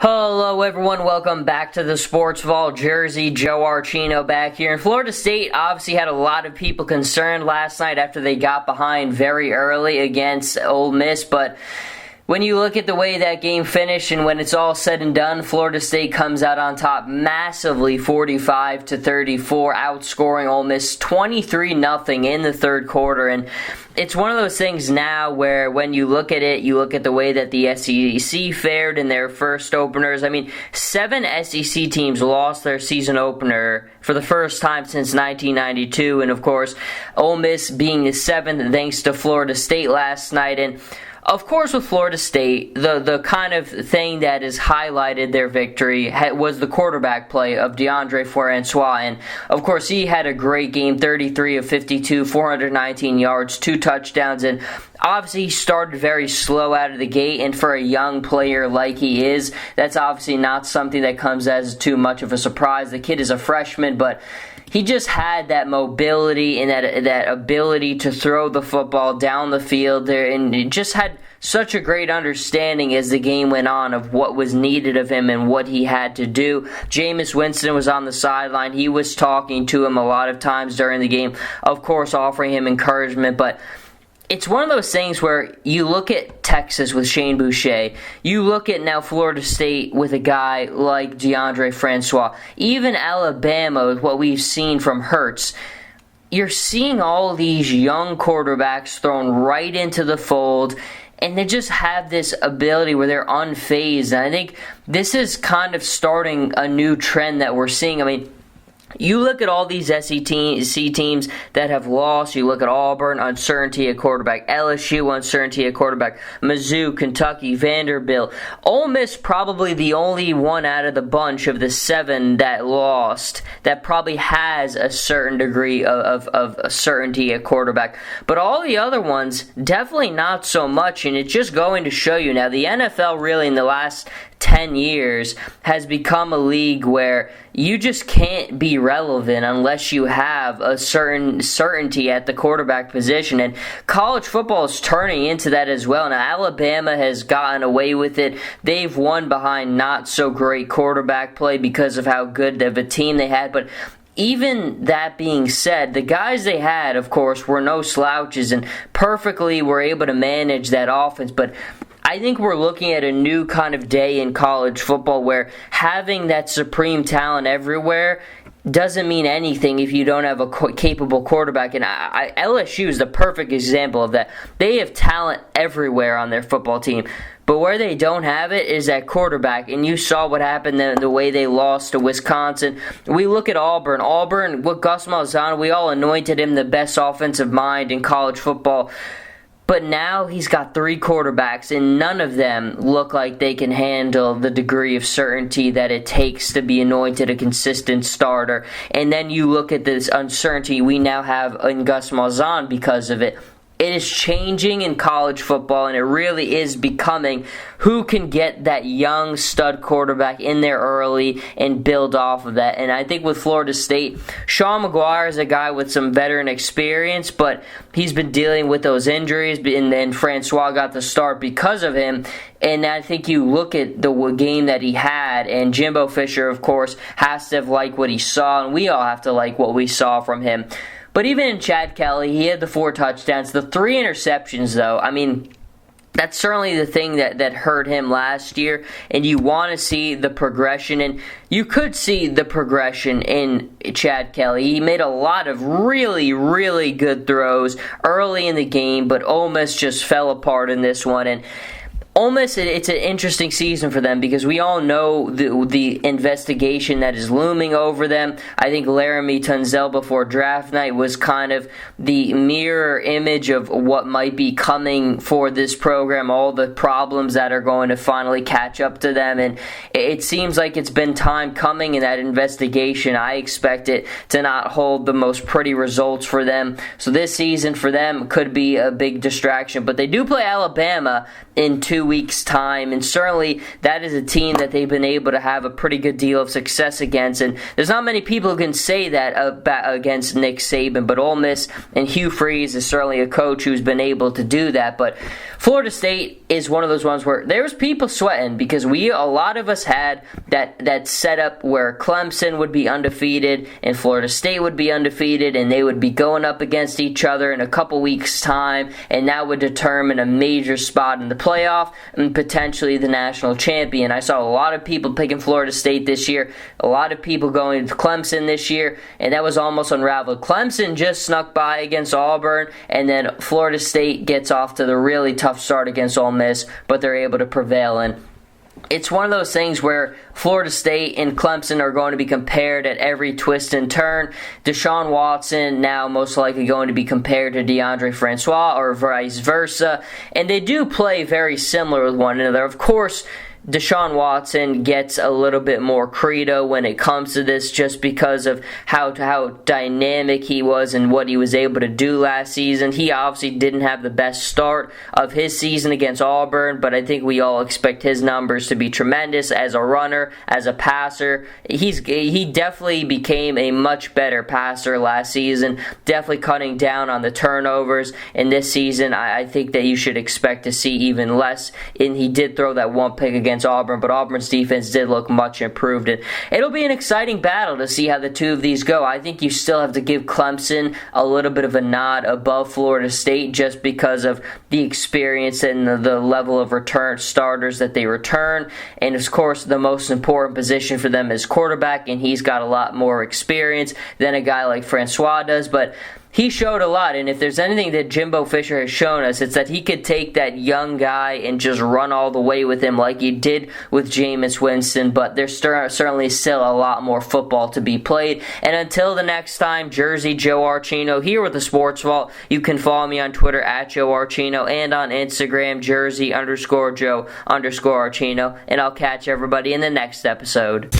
Hello everyone, welcome back to the Sports Vault. Jersey Joe Archino back here. And Florida State obviously had a lot of people concerned last night after they got behind very early against Ole Miss, but when you look at the way that game finished and when it's all said and done, Florida State comes out on top massively 45-34, outscoring Ole Miss 23-0 in the third quarter. And it's one of those things now where when you look at it, you look at the way that the SEC fared in their first openers. I mean, 7 SEC teams lost their season opener for the first time since 1992. And of course, Ole Miss being the 7th thanks to Florida State last night. And of course, with Florida State, the kind of thing that has highlighted their victory was the quarterback play of Deondre Francois. And, of course, he had a great game, 33 of 52, 419 yards, 2 touchdowns. And obviously, he started very slow out of the gate. And for a young player like he is, that's obviously not something that comes as too much of a surprise. The kid is a freshman, but he just had that mobility and that ability to throw the football down the field there, and he just had such a great understanding as the game went on of what was needed of him and what he had to do. Jameis Winston was on the sideline. He was talking to him a lot of times during the game, of course offering him encouragement, but it's one of those things where you look at Texas with Shane Boucher, you look at now Florida State with a guy like Deondre Francois, even Alabama with what we've seen from Hurts. You're seeing all these young quarterbacks thrown right into the fold, and they just have this ability where they're unfazed. And I think this is kind of starting a new trend that we're seeing. I mean, you look at all these SEC teams that have lost. You look at Auburn, uncertainty at quarterback. LSU, uncertainty at quarterback. Mizzou, Kentucky, Vanderbilt. Ole Miss probably the only one out of the bunch of the 7 that lost that probably has a certain degree of certainty at quarterback. But all the other ones, definitely not so much. And it's just going to show you now, the NFL really in the last 10 years has become a league where you just can't be relevant unless you have a certain certainty at the quarterback position, and college football is turning into that as well. Now, Alabama has gotten away with it. They've won behind not so great quarterback play because of how good of a team they had, but even that being said, the guys they had, of course, were no slouches and perfectly were able to manage that offense, but I think we're looking at a new kind of day in college football where having that supreme talent everywhere doesn't mean anything if you don't have a capable quarterback. And LSU is the perfect example of that. They have talent everywhere on their football team, but where they don't have it is at quarterback. And you saw what happened the way they lost to Wisconsin. We look at Auburn. Auburn, with Gus Malzahn, we all anointed him the best offensive mind in college football. But now he's got 3 quarterbacks, and none of them look like they can handle the degree of certainty that it takes to be anointed a consistent starter. And then you look at this uncertainty we now have in Gus Malzahn because of it. It is changing in college football, and it really is becoming who can get that young stud quarterback in there early and build off of that. And I think with Florida State, Sean McGuire is a guy with some veteran experience, but he's been dealing with those injuries, and then Francois got the start because of him. And I think you look at the game that he had, and Jimbo Fisher, of course, has to have liked what he saw, and we all have to like what we saw from him. But even in Chad Kelly, he had the 4 touchdowns. The 3 interceptions, though, I mean, that's certainly the thing that hurt him last year, and you want to see the progression, and you could see the progression in Chad Kelly. He made a lot of really, really good throws early in the game, but Ole Miss just fell apart in this one, and Ole Miss, it's an interesting season for them because we all know the investigation that is looming over them. I think Laramie Tunzel before draft night was kind of the mirror image of what might be coming for this program, all the problems that are going to finally catch up to them. And it seems like it's been time coming in that investigation. I expect it to not hold the most pretty results for them. So this season for them could be a big distraction. But they do play Alabama in 2 weeks' time, and certainly that is a team that they've been able to have a pretty good deal of success against, and there's not many people who can say that against Nick Saban, but Ole Miss and Hugh Freeze is certainly a coach who's been able to do that. But Florida State is one of those ones where there's people sweating, because a lot of us had that setup where Clemson would be undefeated and Florida State would be undefeated, and they would be going up against each other in a couple weeks' time, and that would determine a major spot in the playoff and potentially the national champion. I saw a lot of people picking Florida State this year, a lot of people going to Clemson this year, and that was almost unraveled. Clemson just snuck by against Auburn, and then Florida State gets off to the really tough start against Ole Miss, but they're able to prevail. And it's one of those things where Florida State and Clemson are going to be compared at every twist and turn. Deshaun Watson now most likely going to be compared to Deondre Francois or vice versa. And they do play very similar with one another. Of course, Deshaun Watson gets a little bit more credo when it comes to this, just because of how dynamic he was and what he was able to do last season. He obviously didn't have the best start of his season against Auburn, but I think we all expect his numbers to be tremendous as a runner, as a passer. He definitely became a much better passer last season, definitely cutting down on the turnovers. And this season, I think that you should expect to see even less. And he did throw that one pick against Auburn, but Auburn's defense did look much improved. And it'll be an exciting battle to see how the two of these go. I think you still have to give Clemson a little bit of a nod above Florida State, just because of the experience and the level of return starters that they return. And of course, the most important position for them is quarterback, and he's got a lot more experience than a guy like Francois does. But he showed a lot, and if there's anything that Jimbo Fisher has shown us, it's that he could take that young guy and just run all the way with him like he did with Jameis Winston, but there's certainly still a lot more football to be played. And until the next time, Jersey Joe Archino here with the Sports Vault. You can follow me on Twitter at Joe Archino and on Instagram, Jersey_Joe_Archino, and I'll catch everybody in the next episode.